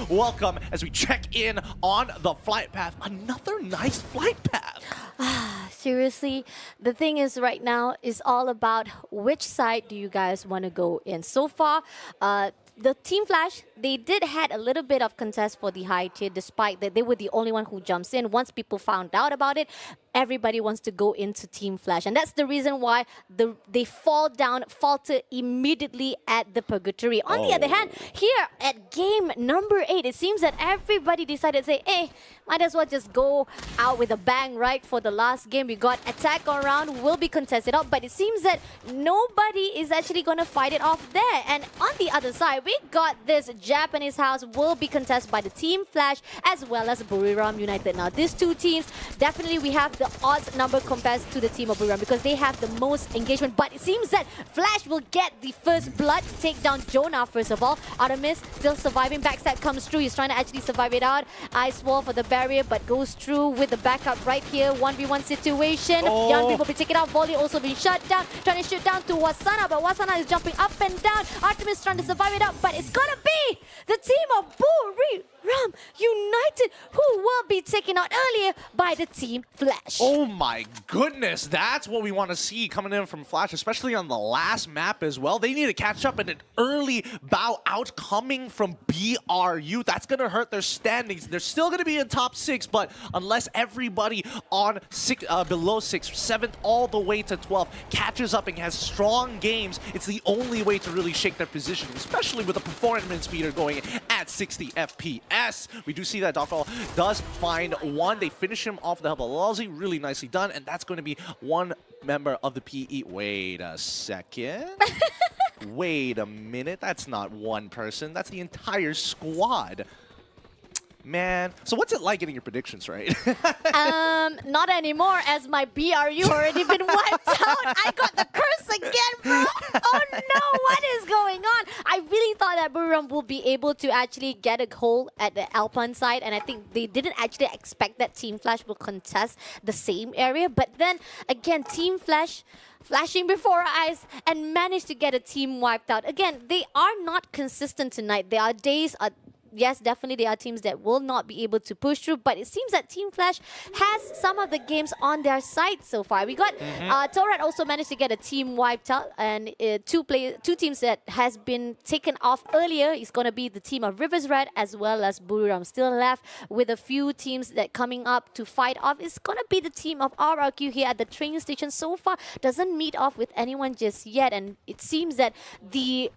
welcome as we check in on the flight path. Another nice flight path. Seriously, the thing is right now is all about which side do you guys want to go in. So far, the Team Flash, they did had a little bit of contest for the high tier, despite that they were the only one who jumps in. Once people found out about it, everybody wants to go into Team Flash. And that's the reason why they falter immediately at the Purgatory. On the other hand, here at game number 8, it seems that everybody decided to say, hey, might as well just go out with a bang, right? For the last game, we got attack all round, will be contested out, but it seems that nobody is actually going to fight it off there. And on the other side, we got this Japanese house will be contested by the Team Flash as well as Buriram United. Now, these two teams, definitely we have the odds number compared to the team of Buriram because they have the most engagement, but it seems that Flash will get the first blood to take down Jonah first of all. Artemis still surviving, backstab comes through, he's trying to actually survive it out. Ice wall for the barrier, but goes through with the backup right here. 1v1 situation. Yanbi will be taken out, volley also being shut down, trying to shoot down to Wasana, but Wasana is jumping up and down. Artemis trying to survive it out, but it's gonna be the team of Buriram United who will be taken out earlier by the Team Flash. Oh my goodness, that's what we want to see coming in from Flash, especially on the last map as well. They need to catch up in an early bow out coming from BRU. That's going to hurt their standings. They're still going to be in top 6, but unless everybody on below 6, 7th all the way to 12 catches up and has strong games, it's the only way to really shake their position, especially with a performance speeder going at 60 FPS. We do see that Dokal does find one. They finish him off the Hubbalazzi. Really nicely done. And that's going to be one member of the PE. Wait a second. Wait a minute. That's not one person. That's the entire squad. Man, so what's it like getting your predictions right? Not anymore, as my BRU already been wiped out. I got the curse again, bro. Oh no, what is going on? I really thought that Buriram will be able to actually get a hold at the Alpine side, and I think they didn't actually expect that Team Flash will contest the same area. But then again, Team Flash flashing before our eyes and managed to get a team wiped out. Again, they are not consistent tonight. There are days. Yes, definitely there are teams that will not be able to push through, but it seems that Team Flash has some of the games on their side so far. We got Torad also managed to get a team wiped out, and two teams that has been taken off earlier is going to be the team of Rivers Red as well as Buriram. Still left with a few teams that coming up to fight off. It's going to be the team of RRQ here at the train station. So far, doesn't meet off with anyone just yet, and it seems that the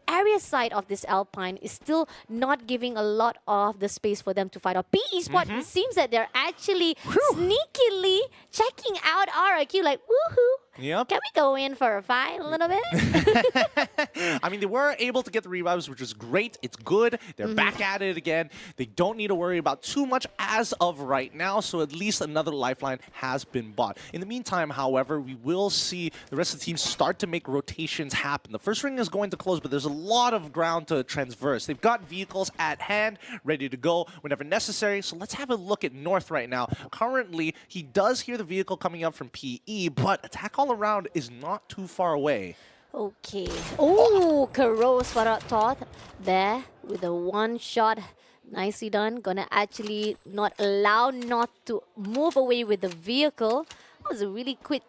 area side of this Alpine is still not giving a lot of the space for them to fight off. Esports, it seems that they're actually sneakily checking out RRQ like, woohoo. Yep. Can we go in for a fight a little bit? I mean, they were able to get the revives, which is great. It's good. They're back at it again. They don't need to worry about too much as of right now, so at least another lifeline has been bought. In the meantime, however, we will see the rest of the teams start to make rotations happen. The first ring is going to close, but there's a lot of ground to transverse. They've got vehicles at hand, ready to go whenever necessary. So let's have a look at North right now. Currently, he does hear the vehicle coming up from PE, but attack all around is not too far away. Okay. Oh, Karos Thought there with a one shot. Nicely done. Gonna actually not allow North to move away with the vehicle. That was a really quick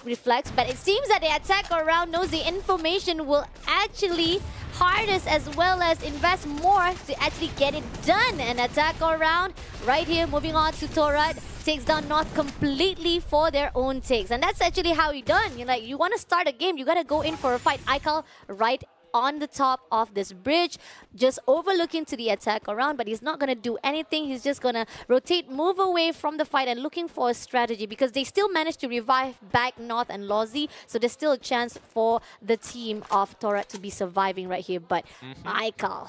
reflex, but it seems that the attack around knows the information will actually harness as well as invest more to actually get it done. And attack around right here, moving on to Torad, takes down North completely for their own takes. And that's actually how you done. You're like, you want to start a game, you got to go in for a fight. Aikal right on the top of this bridge, just overlooking to the attack around, but he's not going to do anything. He's just going to rotate, move away from the fight and looking for a strategy because they still managed to revive back North and Lozzy, so there's still a chance for the team of Torat to be surviving right here. But Aikal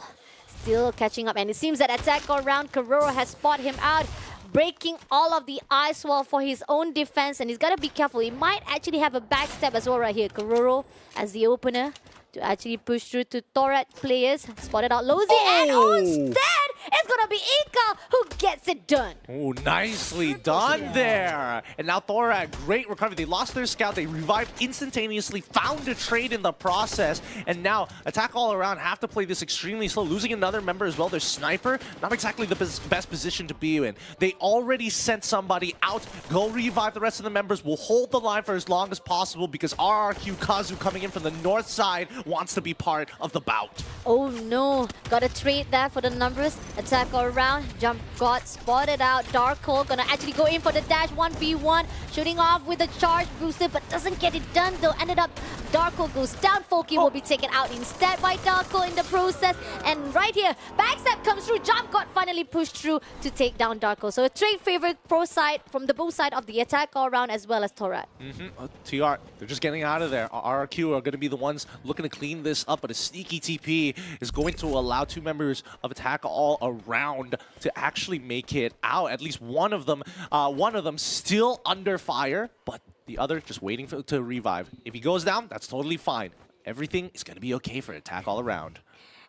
still catching up, and it seems that attack around Karoro has spotted him out, breaking all of the ice wall for his own defense, and he's got to be careful. He might actually have a backstab as well right here. Karoro as the opener to actually push through to Torat players. Spotted out Lozzy, and instead It's gonna be Ika who gets it done. Oh, nicely done there. And now Thorad, great recovery. They lost their scout. They revived instantaneously, found a trade in the process. And now Attack All Around have to play this extremely slow, losing another member as well. Their sniper, not exactly the best position to be in. They already sent somebody out. Go revive the rest of the members. We'll hold the line for as long as possible because RRQ Kazu coming in from the north side wants to be part of the bout. Oh no, got a trade there for the numbers. Attack all around, jump got spotted out. Darko gonna actually go in for the dash 1v1, shooting off with the charge booster, but doesn't get it done though. Ended up, Darko goes down. Foki will be taken out instead by Darko in the process. And right here, backstep comes through. Jump got finally pushed through to take down Darko. So a trade favorite pro side from the both side of the attack all around as well as Torat. TR, they're just getting out of there. RRQ are going to be the ones looking to clean this up, but a sneaky TP is going to allow two members of attack all around to actually make it out. At least one of them still under fire, but the other just waiting to revive. If he goes down, that's totally fine. Everything is going to be okay for attack all around.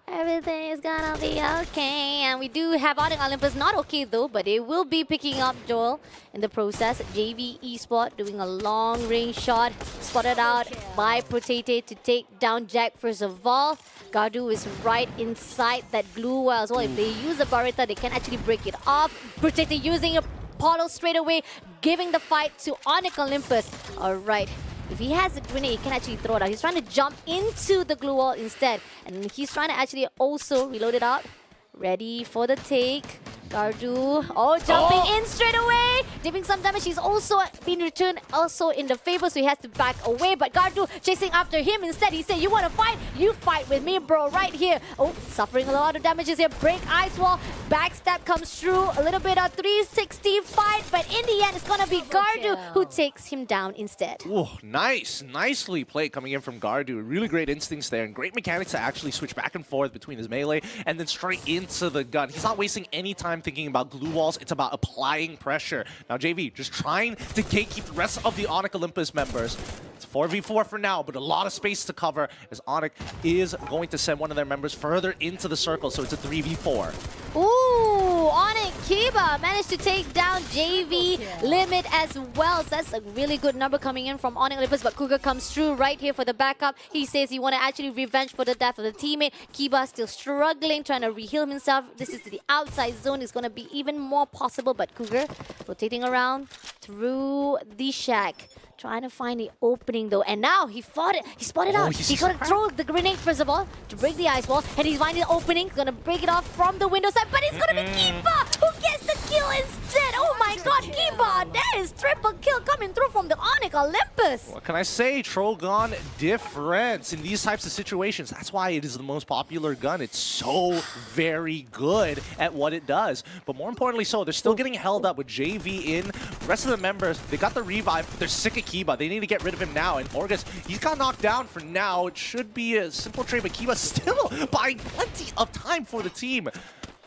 Everything is gonna be okay. And we do have Onyx Olympus, not okay though, but they will be picking up Joel in the process. JV Esports doing a long range shot, spotted out by Potato to take down Jack first of all. Gardu is right inside that glue wall as well. If they use a Barretta, they can actually break it off. Potato using a portal straight away, giving the fight to Onyx Olympus. Alright. If he has a grenade, he can actually throw it out. He's trying to jump into the glue wall instead. And he's trying to actually also reload it out. Ready for the take. Gardu, jumping in straight away, giving some damage. He's also been returned also in the favor, so he has to back away. But Gardu chasing after him instead. He said, you want to fight? You fight with me, bro, right here. Oh, suffering a lot of damages here. Break ice wall, backstab comes through. A little bit of 360 fight, but in the end, it's going to be Gardu who takes him down instead. Ooh, nice. Nicely played coming in from Gardu. Really great instincts there and great mechanics to actually switch back and forth between his melee and then straight into the gun. He's not wasting any time thinking about glue walls. It's about applying pressure. Now JV just trying to gatekeep the rest of the Onyx Olympus members. It's 4v4 for now, but a lot of space to cover as Onyx is going to send one of their members further into the circle, so it's a 3v4. Ooh, Onyx Kiba managed to take down JV Limit as well. So that's a really good number coming in from Onyx Olympus, but Cougar comes through right here for the backup. He says he want to actually revenge for the death of the teammate. Kiba still struggling, trying to reheal himself. This is the outside zone. It's going to be even more possible, but Cougar rotating around through the shack. Trying to find the opening though, and now he fought it. He spotted out. He's gonna throw the grenade first of all to break the ice wall, and he's finding the opening. He's gonna break it off from the window side, but it's gonna be Kiba who gets the kill instead. Oh my God, Kiba! That is triple kill coming through from the Onyx Olympus. What can I say? Trogon difference in these types of situations. That's why it is the most popular gun. It's so very good at what it does. But more importantly, so they're still getting held up with JV in. The rest of the members, they got the revive, but they're sick of Kiba. They need to get rid of him now. And Orgus, he's got knocked down for now. It should be a simple trade, but Kiba still buying plenty of time for the team.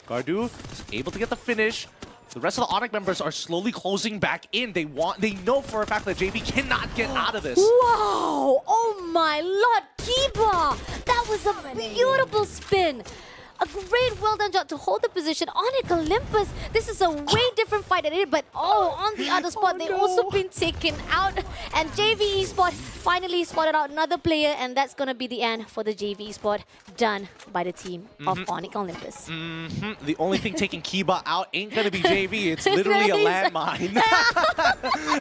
Gardu is able to get the finish. The rest of the Onyx members are slowly closing back in. They know for a fact that JV cannot get out of this. Wow! Oh my Lord, Kiba! That was a beautiful spin. A great well done job to hold the position. Onyx Olympus, this is a way different fight than it, but on the other spot, they've also been taken out. And JV Esports finally spotted out another player, and that's going to be the end for the JV Esports, done by the team of Onyx Olympus. The only thing taking Kiba out ain't going to be JV. It's literally a landmine.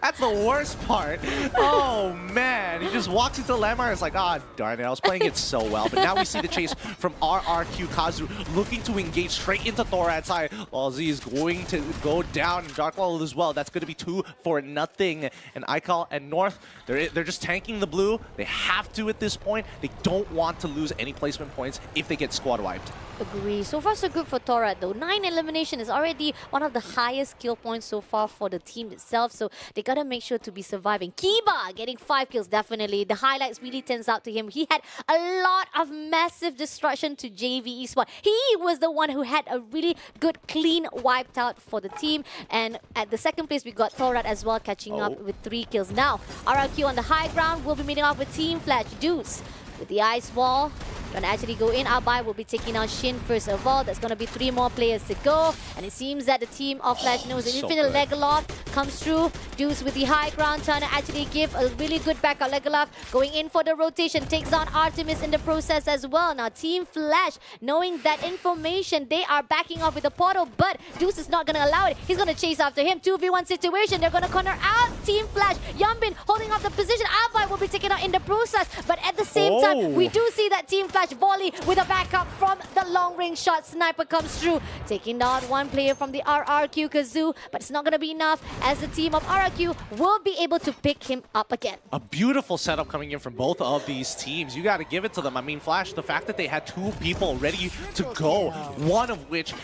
That's the worst part. Oh, man. He just walks into the landmine. It's like, darn it. I was playing it so well. But now we see the chase from RRQ Kazu looking to engage straight into Thorad's side. While Z is going to go down. Darkwall as well. That's going to be 2-0. And Icall and North, they're just tanking the blue. They have to at this point. They don't want to lose any placement points if they get squad wiped. Agree. So far, so good for Torad, though. 9 elimination is already one of the highest kill points so far for the team itself. So they got to make sure to be surviving. Kiba getting 5 kills, definitely. The highlights really turns out to him. He had a lot of massive destruction to JV Esports. He was the one who had a really good, clean wiped out for the team. And at the second place, we got Torad as well, catching up with 3 kills. Now, RRQ on the high ground will be meeting off with Team Flash Deuce with the ice wall. Gonna actually go in. Abai will be taking on Shin first of all. There's gonna be 3 more players to go. And it seems that the team of Flash knows an infinite Legolas comes through. Deuce with the high ground, trying to actually give a really good backup. Legolas going in for the rotation, takes on Artemis in the process as well. Now Team Flash, knowing that information, they are backing off with the portal, but Deuce is not gonna allow it. He's gonna chase after him. 2v1 situation. They're gonna corner out Team Flash. Yambin holding up the position. Abai will be taken out in the process, but at the same time, we do see that Team Flash volley with a backup from the long range shot. Sniper comes through, taking down one player from the RRQ Kazoo, but it's not gonna be enough as the team of RRQ will be able to pick him up again. A beautiful setup coming in from both of these teams. You got to give it to them. I mean, Flash, the fact that they had 2 people ready to go, one of which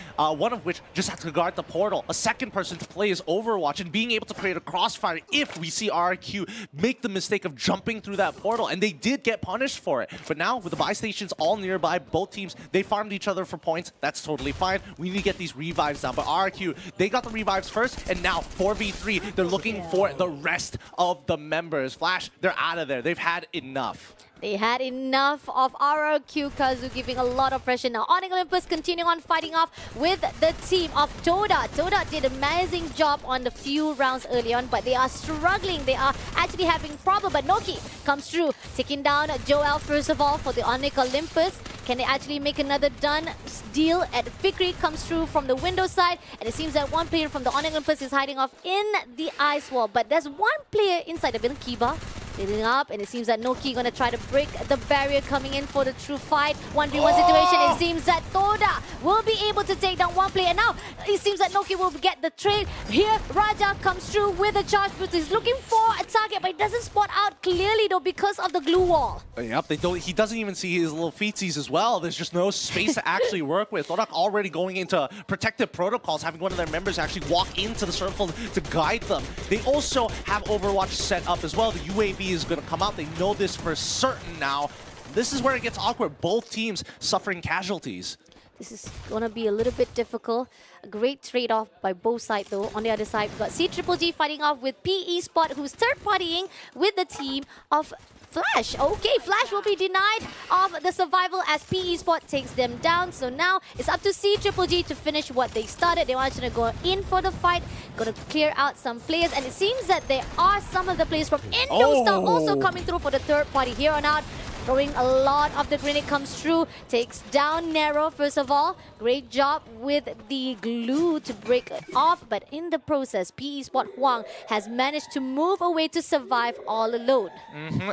just had to guard the portal, a second person to play his Overwatch, and being able to create a crossfire if we see RRQ make the mistake of jumping through that portal, and they did get punished for it. But now with the buy stations all nearby, both teams, they farmed each other for points. That's totally fine. We need to get these revives down. But RRQ, they got the revives first, and now 4v3, they're looking for the rest of the members. Flash, they're out of there. They've had enough. They had enough of RRQ Kazu giving a lot of pressure now. Onyx Olympus continuing on fighting off with the team of Toda. Toda did an amazing job on the few rounds early on, but they are struggling. They are actually having problem. But Noki comes through, taking down Joel first of all for the Onyx Olympus. Can they actually make another done deal? At Fikri comes through from the window side, and it seems that one player from the Onyx Olympus is hiding off in the ice wall. But there's one player inside the building, Kiba, leading up, and it seems that Noki gonna try to break the barrier coming in for the true fight. 1v1 situation. It seems that Toda will be able to take down one player. And now it seems that Noki will get the trade. Here, Raja comes through with a charge boost. He's looking for a target, but he doesn't spot out clearly though because of the glue wall. Yep, he doesn't even see his little feetsies as well. There's just no space to actually work with. Todak already going into protective protocols, having one of their members actually walk into the circle to guide them. They also have Overwatch set up as well. The UAV is going to come out. They know this for certain now. This is where it gets awkward. Both teams suffering casualties. This is going to be a little bit difficult. A great trade-off by both sides though. On the other side, we've got C-Triple-G fighting off with Esports, who's third-partying with the team of Flash. Okay, Flash will be denied of the survival as Esports takes them down. So now it's up to C-Triple-G to finish what they started. They want to go in for the fight, going to clear out some players. And it seems that there are some of the players from Indostar also coming through for the third party here on out. Throwing a lot of the grenade comes through, takes down Nero first of all. Great job with the glue to break it off, but in the process, PE Spot Huang has managed to move away to survive all alone.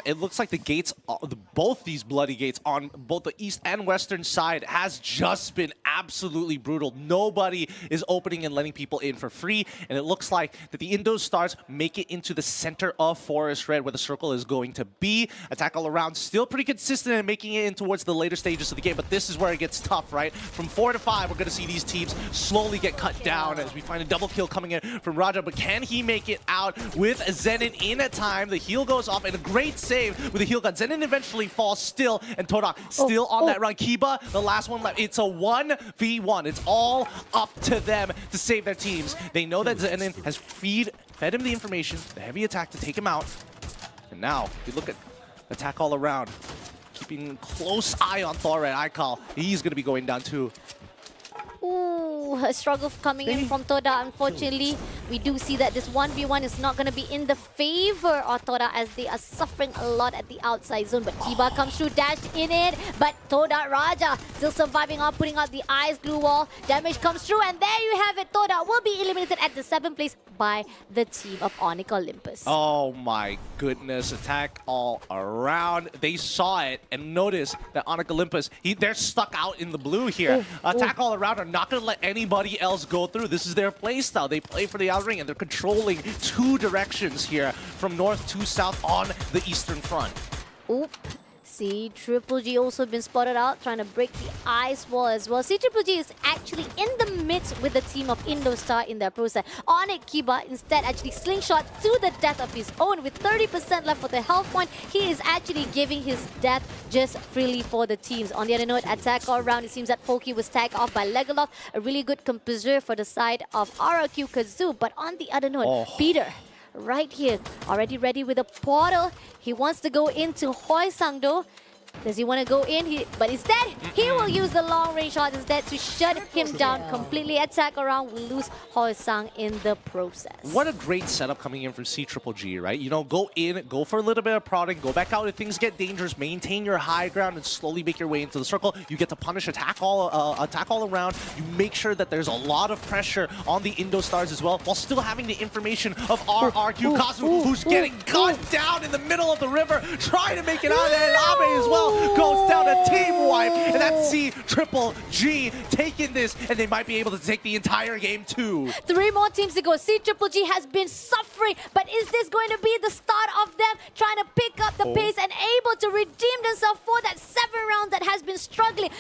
It looks like the gates, both these bloody gates on both the east and western side has just been absolutely brutal. Nobody is opening and letting people in for free, and it looks like that the Indo Stars make it into the center of Forest Red where the circle is going to be. Attack all around, still pretty consistent in making it in towards the later stages of the game, but this is where it gets tough, right? From 4 to 5, we're going to see these teams slowly get cut down as we find a double kill coming in from Raja, but can he make it out with Zenin in a time? The heal goes off, and a great save with the heal gun. Zenin eventually falls still, and Todak still on that run. Kiba, the last one left. It's a 1v1. It's all up to them to save their teams. They know that Zenin has fed him the information, the heavy attack to take him out, and now if you look at attack all around, keeping a close eye on Thoret Aikal. He's going to be going down too. Ooh, a struggle coming in from Toda. Unfortunately, we do see that this 1v1 is not going to be in the favor of Toda as they are suffering a lot at the outside zone. But Kiba comes through, dashed in it. But Toda Raja still surviving on putting out the ice glue wall. Damage comes through, and there you have it. Toda will be eliminated at the 7th place by the team of Onyx Olympus. Oh my goodness, attack all around. They saw it and noticed that Onyx Olympus, they're stuck out in the blue here. Attack all around are not going to let anybody else go through. This is their play style. They play for the outer ring, and they're controlling 2 directions here from north to south on the eastern front. Oop. C-Triple-G also been spotted out, trying to break the ice wall as well. C-Triple-G is actually in the midst with the team of Indostar in their process. Onyx Kiba instead actually slingshot to the death of his own. With 30% left for the health point, he is actually giving his death just freely for the teams. On the other note, attack all around. It seems that Foki was tagged off by Legolas, a really good composer for the side of RRQ Kazoo. But on the other note, Peter, right here, already ready with a portal. He wants to go into Hoi Sangdo. Does he want to go in? But instead, he will use the long-range shot instead to shut him down completely. Attack around, will lose Hoi-Sang in the process. What a great setup coming in from C-Triple-G, right? You know, go in, go for a little bit of prodding, go back out if things get dangerous, maintain your high ground, and slowly make your way into the circle. You get to punish, attack all around. You make sure that there's a lot of pressure on the Indo-Stars as well, while still having the information of RRQ Kazu, who's getting gunned down in the middle of the river, trying to make it out, and Abe as well goes down a team wipe, and that's C-Triple-G taking this, and they might be able to take the entire game too. 3 more teams to go. C-Triple-G has been suffering, but is this going to be the start of them trying to pick up the pace and able to redeem themselves for that 7 rounds that has been struggling?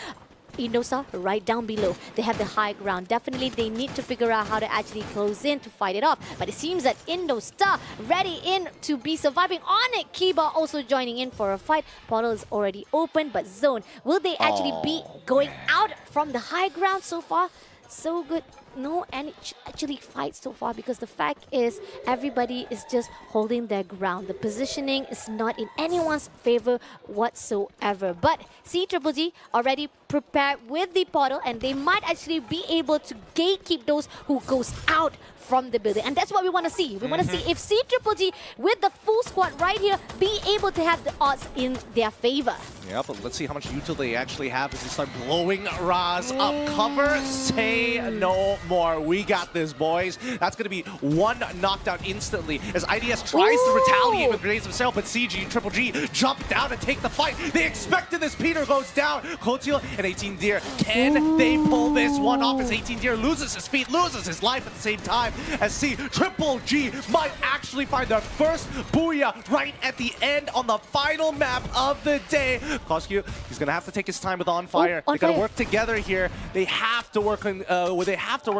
Indostar right down below. They have the high ground. Definitely they need to figure out how to actually close in to fight it off. But it seems that Indostar ready in to be surviving on it. Kiba also joining in for a fight. Portal is already open, but Zone, will they actually be going out from the high ground so far? So good. No any actually fight so far, because the fact is everybody is just holding their ground. The positioning is not in anyone's favor whatsoever. But C-Triple-G already prepared with the portal, and they might actually be able to gatekeep those who goes out from the building. And that's what we want to see. We want to see if C-Triple-G with the full squad right here be able to have the odds in their favor. Yeah, but let's see how much util they actually have as they start blowing Raz up. Cover, say no more. We got this, boys. That's going to be 1 knockdown instantly as IDS tries to retaliate with grenades himself, but CG and Triple G jump down and take the fight. They expected this. Peter goes down. Kotil and 18 Deer. Can they pull this one off as 18 Deer loses his feet, loses his life at the same time, as C-Triple-G might actually find their first booyah right at the end on the final map of the day. Koskyu, he's gonna have to take his time with On Fire. They gotta work together here. They have to work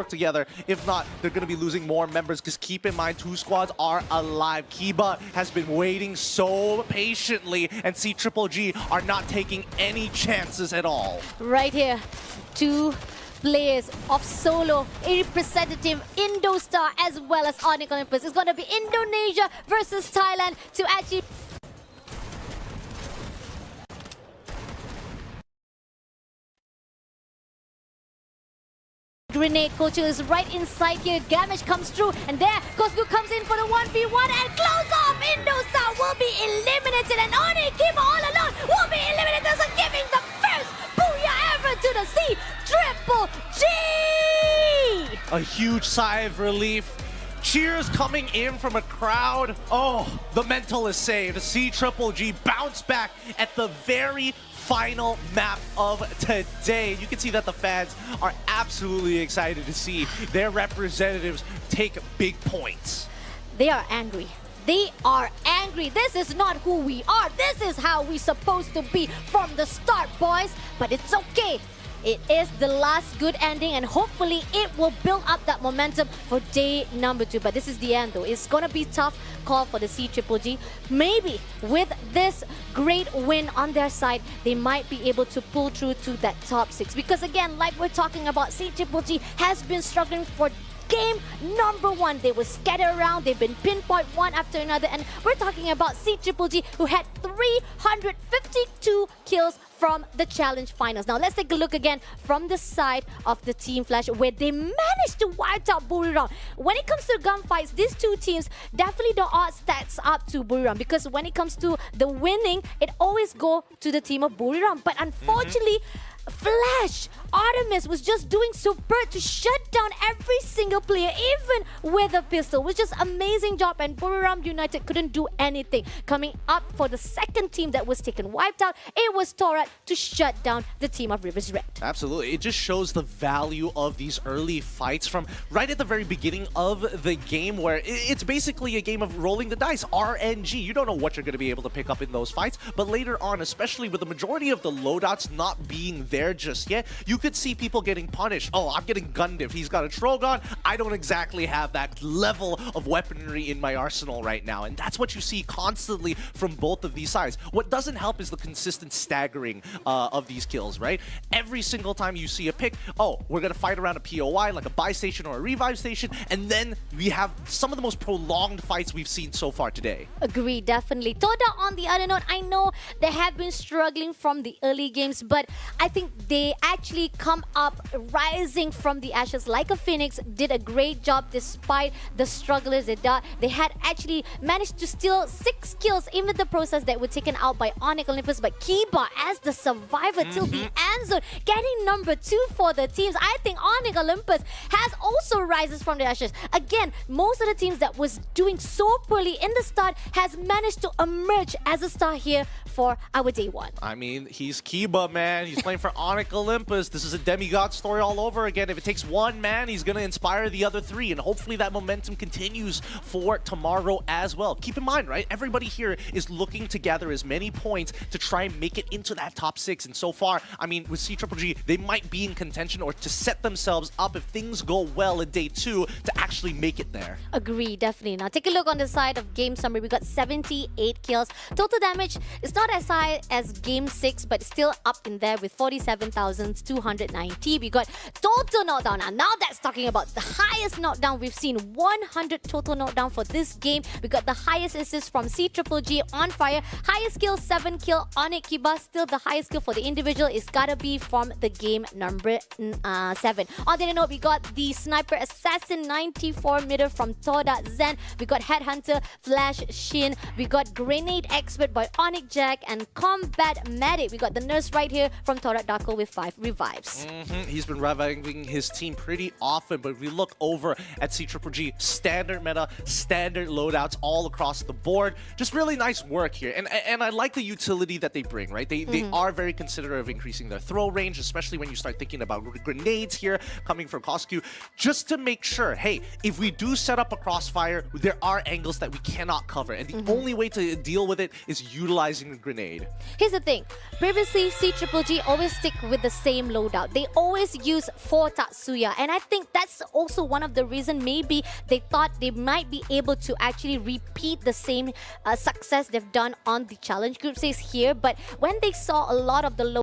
together. If not, they're gonna be losing more members, because keep in mind, 2 squads are alive. Kiba has been waiting so patiently, and C-Triple-G are not taking any chances at all. Right here, 2 players of solo, a representative Indostar as well as Onyx Olympus. It's going to be Indonesia versus Thailand to actually grenade. Kochu is right inside here. Damage comes through, and there Koskyu comes in for the 1v1 and close off. Indostar will be eliminated, and only Kiba all alone will be eliminated, so giving the first booyah ever to the C-Triple-G! A huge sigh of relief. Cheers coming in from a crowd. Oh, the mental is saved. C-Triple-G bounce back at the very final map of today. You can see that the fans are absolutely excited to see their representatives take big points. They are angry. They are angry. This is not who we are. This is how we're supposed to be from the start, boys. But it's okay. It is the last good ending, and hopefully it will build up that momentum for day number 2. But this is the end, though. It's going to be tough call for the C-Triple-G. Maybe with this great win on their side, they might be able to pull through to that top 6. Because again, like we're talking about, C-Triple-G has been struggling for game number 1. They were scattered around. They've been pinpoint one after another. And we're talking about C-Triple-G, who had 352 kills from the challenge finals. Now let's take a look again from the side of the Team Flash, where they managed to wipe out Buriram. When it comes to gunfights, these 2 teams, definitely the odds stacks up to Buriram, because when it comes to the winning, it always go to the team of Buriram. But unfortunately, Flash, Artemis was just doing superb to shut down every single player, even with a pistol, which is amazing job, and Buriram United couldn't do anything. Coming up for the second team that was taken wiped out, it was Torat to shut down the team of Rivers Red. Absolutely. It just shows the value of these early fights from right at the very beginning of the game, where it's basically a game of rolling the dice, RNG. You don't know what you're going to be able to pick up in those fights, but later on, especially with the majority of the loadouts not being there just yet, you could see people getting punished. Oh, I'm getting gunned if he's got a Trogon. I don't exactly have that level of weaponry in my arsenal right now. And that's what you see constantly from both of these sides. What doesn't help is the consistent staggering of these kills, right? Every single time you see a pick, oh, we're going to fight around a POI, like a buy station or a revive station, and then we have some of the most prolonged fights we've seen so far today. Agree, definitely. Toda, on the other note, I know they have been struggling from the early games, but I think they actually come up rising from the ashes like a phoenix, did a great job despite the strugglers they had actually managed to steal 6 kills in the process that were taken out by Onyx Olympus, but Kiba as the survivor till the end zone, getting number 2 for the teams. I think Onyx Olympus has also rises from the ashes. Again, most of the teams that was doing so poorly in the start has managed to emerge as a star here for our day one. I mean, he's Kiba, man. He's playing for Onyx Olympus. This is a demigod story all over again. If it takes one man, he's going to inspire the other 3, and hopefully that momentum continues for tomorrow as well. Keep in mind, right, everybody here is looking to gather as many points to try and make it into that top 6, and so far, I mean, with CGG, they might be in contention or to set themselves up if things go well in day 2 to actually make it there. Agree, definitely. Now take a look on the side of game summary. We got 78 kills. Total damage is not as high as game 6, but still up in there with 47,290. We got total knockdown. Now that's talking about the highest knockdown we've seen. 100 total knockdown for this game. We got the highest assist from CGG on fire. Highest kill, 7 kill on it. Kiba, still the highest kill for the individual. It's gotta be from the game number 7. On the other note, we got the Sniper Assassin 94 meter from Toda Zen. We got Headhunter, Flash Shin. We got Grenade Expert by Onyx Jack and Combat Medic. We got the Nurse right here from Toda Darko with 5 revives. He's been reviving his team pretty often, but if we look over at CGG, standard meta, standard loadouts all across the board. Just really nice work here. And I like the utility that they bring, right? They are very considerate of increasing their throw range, especially when you start thinking about grenades here coming from Koskyu, just to make sure, hey, if we do set up a crossfire, there are angles that we cannot cover, and the only way to deal with it is utilizing a grenade. Here's the thing. Previously, CGG always stick with the same loadout. They always use 4 Tatsuya, and I think that's also one of the reasons maybe they thought they might be able to actually repeat the same success they've done on the challenge group stage here, but when they saw a lot of the